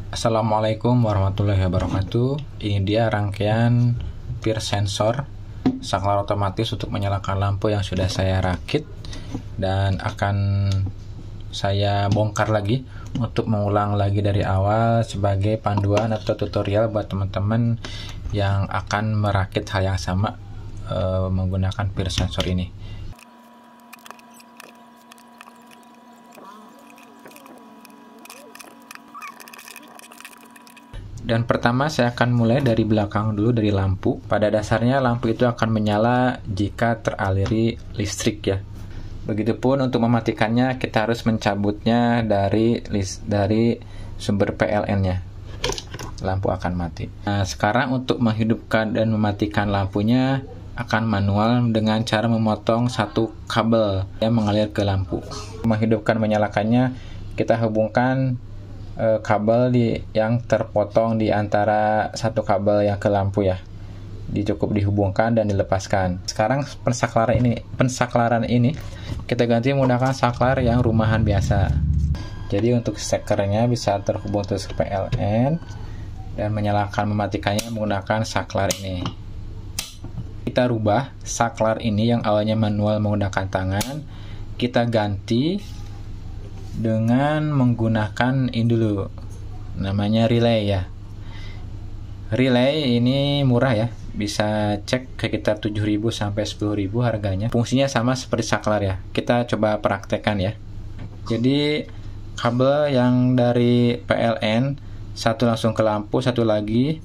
Assalamualaikum warahmatullahi wabarakatuh. Ini dia rangkaian peer sensor saklar otomatis untuk menyalakan lampu yang sudah saya rakit dan akan saya bongkar lagi untuk mengulang lagi dari awal sebagai panduan atau tutorial buat teman-teman yang akan merakit hal yang sama menggunakan peer sensor ini. Dan pertama saya akan mulai dari belakang dulu, dari lampu. Pada dasarnya lampu itu akan menyala jika teraliri listrik ya. Begitupun untuk mematikannya kita harus mencabutnya dari sumber PLN-nya. Lampu akan mati. Nah, sekarang untuk menghidupkan dan mematikan lampunya akan manual dengan cara memotong satu kabel yang mengalir ke lampu. Menghidupkan menyalakannya kita hubungkan kabel yang terpotong di antara satu kabel yang ke lampu ya, cukup dihubungkan dan dilepaskan. Sekarang pensaklaran ini kita ganti menggunakan saklar yang rumahan biasa. Jadi untuk stekernya bisa terhubung terus ke PLN dan menyalakan mematikannya menggunakan saklar ini. Kita rubah saklar ini yang awalnya manual menggunakan tangan, kita ganti dengan menggunakan ini dulu, namanya relay ya. Relay ini murah ya, bisa cek ke kita 7.000 sampai 10.000 harganya. Fungsinya sama seperti saklar ya. Kita coba praktekkan ya. Jadi kabel yang dari PLN satu langsung ke lampu, satu lagi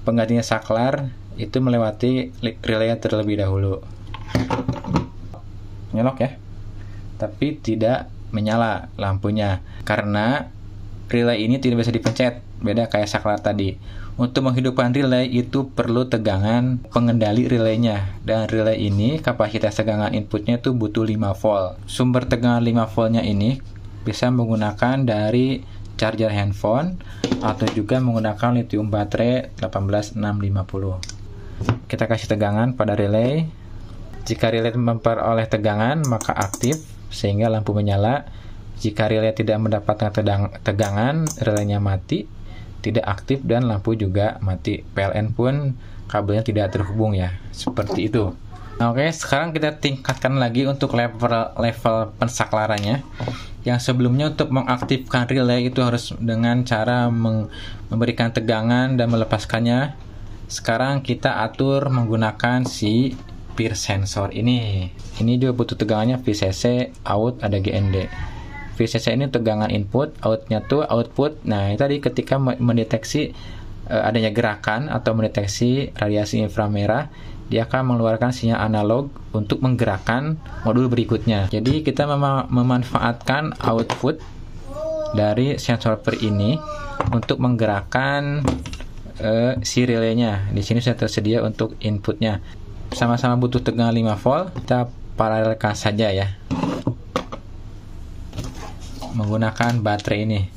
penggantinya saklar itu melewati relay terlebih dahulu. Nyolok ya, tapi tidak menyala lampunya karena relay ini tidak bisa dipencet, beda kayak saklar tadi. Untuk menghidupkan relay itu perlu tegangan pengendali relaynya, dan relay ini kapasitas tegangan inputnya itu butuh 5 volt. Sumber tegangan 5 voltnya ini bisa menggunakan dari charger handphone atau juga menggunakan lithium baterai 18650. Kita kasih tegangan pada relay. Jika relay memperoleh tegangan maka aktif sehingga lampu menyala. Jika relay tidak mendapatkan tegangan, relaynya mati, tidak aktif dan lampu juga mati. PLN pun kabelnya tidak terhubung ya, seperti itu. Nah, oke, sekarang kita tingkatkan lagi untuk level pensaklarannya. Yang sebelumnya untuk mengaktifkan relay itu harus dengan cara memberikan tegangan dan melepaskannya. Sekarang kita atur menggunakan si peer sensor ini. Ini juga butuh tegangannya VCC, out, ada GND. VCC ini tegangan input, outnya tuh output. Nah, ini tadi ketika mendeteksi adanya gerakan atau mendeteksi radiasi inframerah, dia akan mengeluarkan sinyal analog untuk menggerakkan modul berikutnya. Jadi kita memanfaatkan output dari sensor peer ini untuk menggerakkan si relaynya. Di sini sudah tersedia untuk inputnya. Sama-sama butuh tegangan 5 volt, kita paralelkan saja ya menggunakan baterai ini.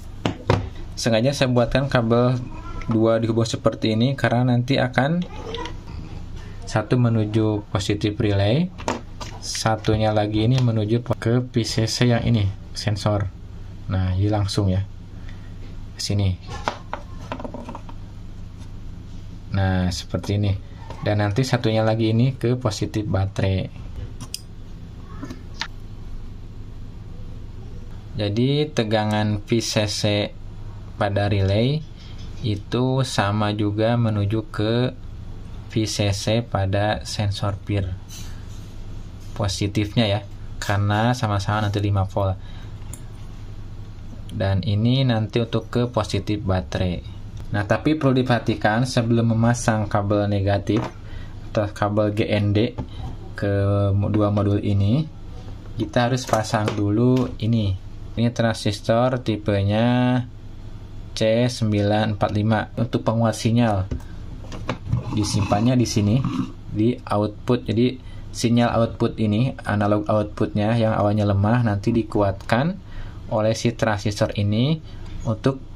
Sengaja saya buatkan kabel dua dihubung seperti ini karena nanti akan satu menuju positif relay, satunya lagi ini menuju ke PCC yang ini, sensor. Nah, ini langsung ya sini. Nah, seperti ini. Dan nanti satunya lagi ini ke positif baterai. Jadi tegangan VCC pada relay itu sama juga menuju ke VCC pada sensor peer. Positifnya ya, karena sama-sama nanti 5 volt. Dan ini nanti untuk ke positif baterai. Nah, tapi perlu diperhatikan sebelum memasang kabel negatif atau kabel GND ke dua modul ini, kita harus pasang dulu ini. Ini transistor tipenya C945 untuk penguat sinyal. Disimpannya di sini di output. Jadi sinyal output ini, analog outputnya yang awalnya lemah nanti dikuatkan oleh si transistor ini untuk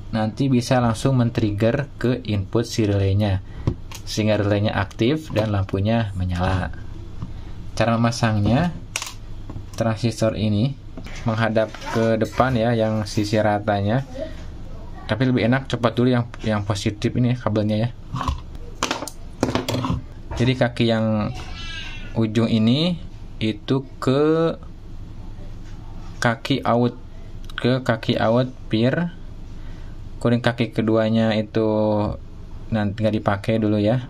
nanti bisa langsung men-trigger ke input si relaynya sehingga relaynya aktif dan lampunya menyala. Cara memasangnya, transistor ini menghadap ke depan ya, yang sisi ratanya Tapi lebih enak copot dulu yang positif ini kabelnya ya. Jadi kaki yang ujung ini itu ke kaki out, pir. Kemudian kaki keduanya itu nanti nggak dipakai dulu ya.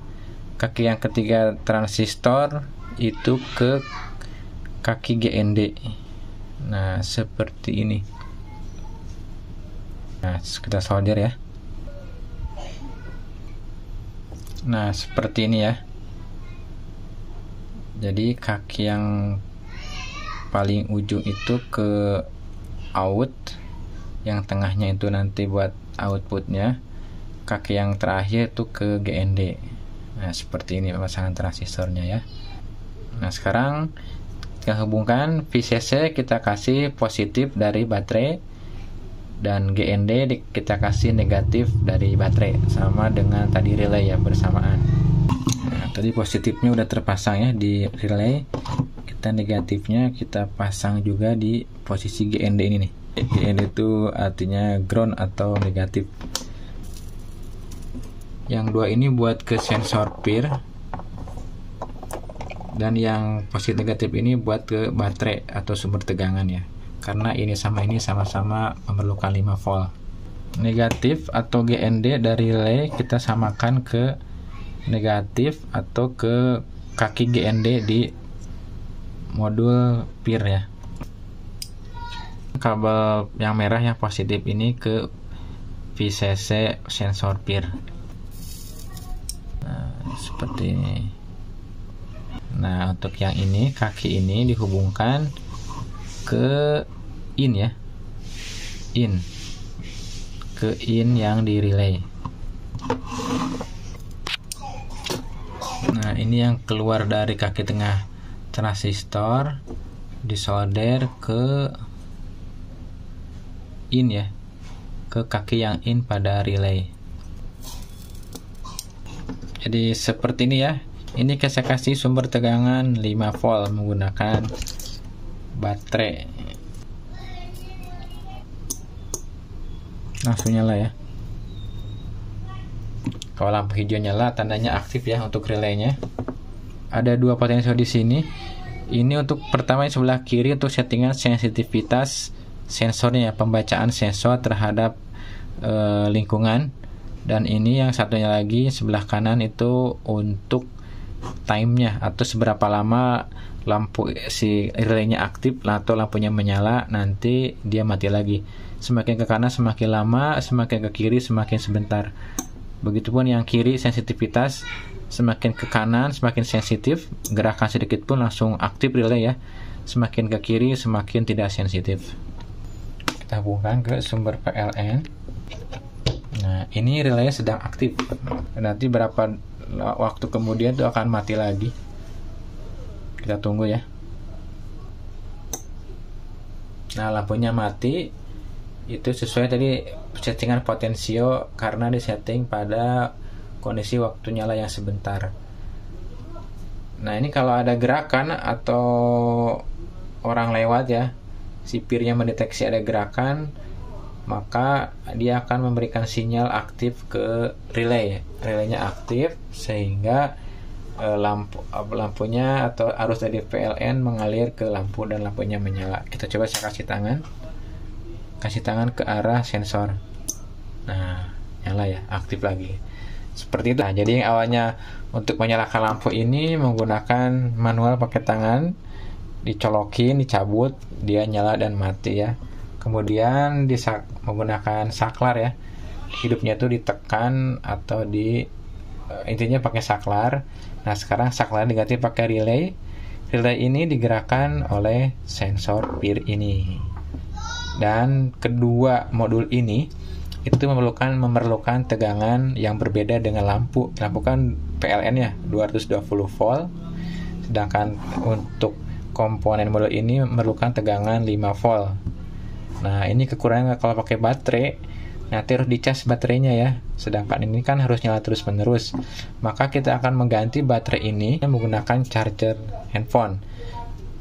Kaki yang ketiga transistor itu ke kaki GND. Nah seperti ini. Nah kita solder ya. Nah seperti ini ya. Jadi kaki yang paling ujung itu ke out, yang tengahnya itu nanti buat outputnya, kaki yang terakhir itu ke GND. Nah seperti ini pemasangan transistornya ya. Nah sekarang kita hubungkan VCC, kita kasih positif dari baterai, dan GND kita kasih negatif dari baterai, sama dengan tadi relay ya, bersamaan. Nah, tadi positifnya udah terpasang ya di relay, kita negatifnya kita pasang juga di posisi GND ini nih. GND itu artinya ground atau negatif. Yang dua ini buat ke sensor pir, dan yang positif negatif ini buat ke baterai atau sumber tegangan ya, karena ini sama-sama memerlukan 5 volt. Negatif atau GND dari relay kita samakan ke negatif atau ke kaki GND di modul pir ya. Kabel yang merah yang positif ini ke VCC sensor pir. Nah, seperti ini. Nah untuk yang ini, kaki ini dihubungkan ke in ya, ke in yang di relay. Nah ini yang keluar dari kaki tengah transistor disolder ke in ya, ke kaki yang in pada relay. Jadi seperti ini ya. Ini saya kasih sumber tegangan 5 volt menggunakan baterai. Langsung nyala ya. Kalau lampu hijau nyala tandanya aktif ya untuk relaynya. Ada 2 potensio di sini. Ini untuk pertama yang sebelah kiri untuk settingan sensitivitas sensornya ya, pembacaan sensor terhadap lingkungan. Dan ini yang satunya lagi sebelah kanan itu untuk time-nya atau seberapa lama lampu si relaynya aktif atau lampunya menyala, nanti dia mati lagi. Semakin ke kanan semakin lama, semakin ke kiri semakin sebentar. Begitupun yang kiri sensitivitas, semakin ke kanan semakin sensitif, gerakan sedikit pun langsung aktif relay ya. Semakin ke kiri semakin tidak sensitif. Kita hubungkan ke sumber PLN. Nah ini relaynya sedang aktif. Nanti berapa waktu kemudian itu akan mati lagi. Kita tunggu ya. Nah lampunya mati. Itu sesuai tadi settingan potensio, karena disetting pada kondisi waktu nyala yang sebentar. Nah ini kalau ada gerakan atau orang lewat ya, si pirnya mendeteksi ada gerakan, maka dia akan memberikan sinyal aktif ke relay. Relaynya aktif sehingga lampunya atau arus dari PLN mengalir ke lampu dan lampunya menyala. Kita coba saya kasih tangan ke arah sensor. Nah nyala ya, aktif lagi seperti itu. Nah, jadi yang awalnya untuk menyalakan lampu ini menggunakan manual pakai tangan, dicolokin, dicabut, dia nyala dan mati ya. Kemudian menggunakan saklar ya, hidupnya itu ditekan atau intinya pakai saklar. Nah sekarang saklar diganti pakai relay. Relay ini digerakkan oleh sensor pir ini. Dan kedua modul ini itu memerlukan tegangan yang berbeda dengan lampu. Lampu kan PLN ya 220 volt, sedangkan untuk komponen modul ini memerlukan tegangan 5 volt. Nah ini kekurangan kalau pakai baterai, nanti harus dicas baterainya ya, sedangkan ini kan harus nyala terus menerus. Maka kita akan mengganti baterai ini menggunakan charger handphone.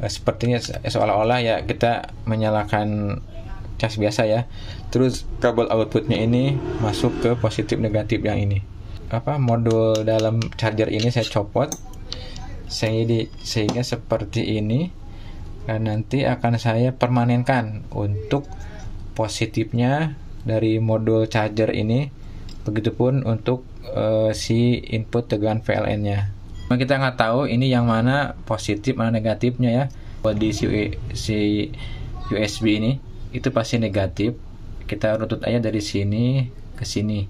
Sepertinya seolah-olah ya kita menyalakan cas biasa ya. Terus kabel outputnya ini masuk ke positif negatif yang ini. Modul dalam charger ini saya copot sehingga seperti ini, dan nanti akan saya permanenkan untuk positifnya dari modul charger ini. Begitupun untuk si input tegangan PLN-nya. Kita nggak tahu ini yang mana positif mana negatifnya ya. Di si USB ini itu pasti negatif. Kita rutut aja dari sini ke sini.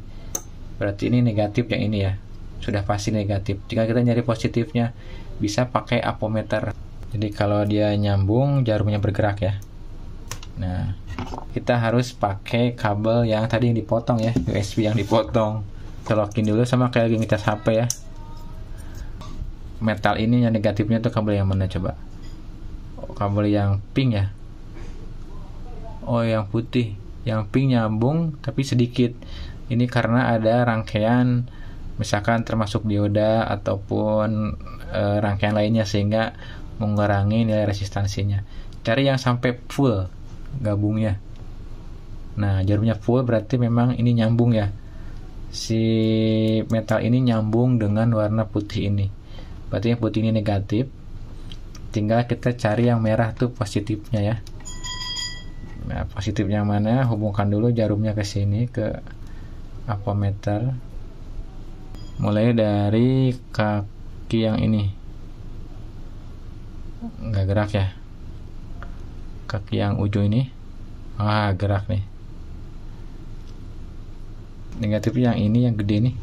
Berarti ini negatif yang ini ya. Sudah pasti negatif. Jika kita nyari positifnya, bisa pakai ampermeter. Jadi kalau dia nyambung, jarumnya bergerak ya. Nah, kita harus pakai kabel yang tadi yang dipotong ya, USB yang dipotong. Colokin dulu sama kayak lagi ngecas HP ya. Metal ini yang negatifnya tuh kabel yang mana coba? Kabel yang pink ya. Yang putih. Yang pink nyambung tapi sedikit. Ini karena ada rangkaian, misalkan termasuk dioda ataupun rangkaian lainnya, sehingga mengurangi nilai resistansinya. Cari yang sampai full gabungnya. Nah, jarumnya full berarti memang ini nyambung ya. Si metal ini nyambung dengan warna putih ini. Berarti yang putih ini negatif. Tinggal kita cari yang merah tuh positifnya ya. Nah, positif yang mana? Hubungkan dulu jarumnya ke sini, ke ampermeter. Mulai dari kaki yang ini. Nggak gerak ya. Kaki yang ujung ini. Gerak nih. Negatifnya yang ini, yang gede nih.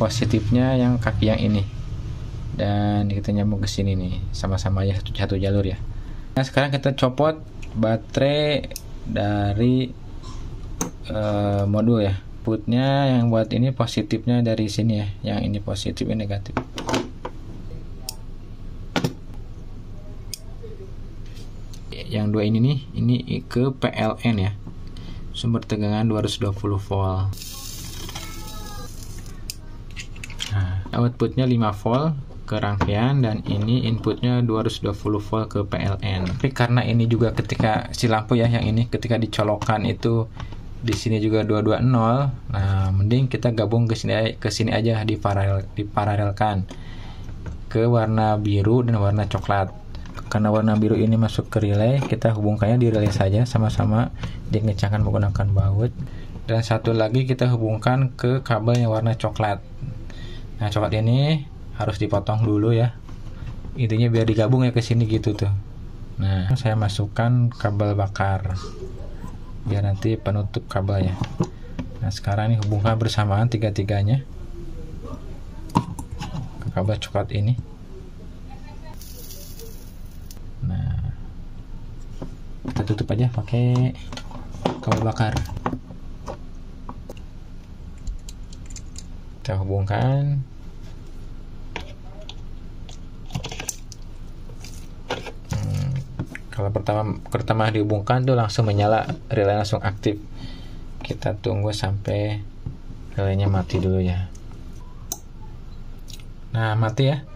Positifnya yang kaki yang ini. Dan kita nyambung ke sini nih, sama-sama ya satu jalur ya. Nah, sekarang kita copot baterai dari modul ya. Putnya yang buat ini positifnya dari sini ya, yang ini positif, ini negatif. Yang dua ini nih, ini ke PLN ya, sumber tegangan 220 volt. Nah, outputnya 5 volt ke rangkaian, dan ini inputnya 220 volt ke PLN. Tapi karena ini juga ketika si lampu ya, yang ini ketika dicolokkan itu di sini juga 220. Nah, mending kita gabung ke sini aja, diparalelkan ke warna biru dan warna coklat. Karena warna biru ini masuk ke relay, kita hubungkannya di relay saja, sama-sama dikencangkan menggunakan baut. Dan satu lagi kita hubungkan ke kabel yang warna coklat. Nah, coklat ini harus dipotong dulu ya, intinya biar digabung ya ke sini gitu tuh. Nah, saya masukkan kabel bakar biar nanti penutup kabelnya. Nah, sekarang ini hubungkan bersamaan tiga-tiganya ke kabel coklat ini. Nah, kita tutup aja pakai kabel bakar. Kita hubungkan. Kalau pertama dihubungkan tuh langsung menyala, relay langsung aktif. Kita tunggu sampai relaynya mati dulu ya. Nah, mati ya.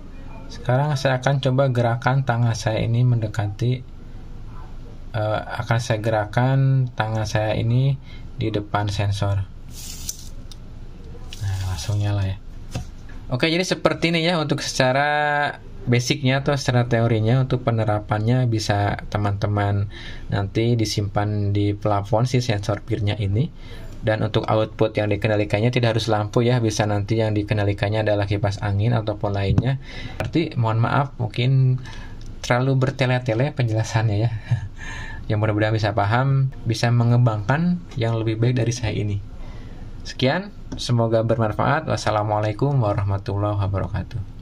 Sekarang saya akan coba gerakan tangan saya ini mendekati, akan saya gerakan tangan saya ini di depan sensor. Nah, langsung nyala ya. Oke, jadi seperti ini ya untuk secara basicnya atau secara teorinya. Untuk penerapannya bisa teman-teman nanti disimpan di plafon si sensor PIR-nya ini. Dan untuk output yang dikendalikannya tidak harus lampu ya, bisa nanti yang dikendalikannya adalah kipas angin ataupun lainnya. Berarti mohon maaf mungkin terlalu bertele-tele penjelasannya ya. Yang mudah-mudahan bisa paham, bisa mengembangkan yang lebih baik dari saya ini. Sekian, semoga bermanfaat. Wassalamualaikum warahmatullahi wabarakatuh.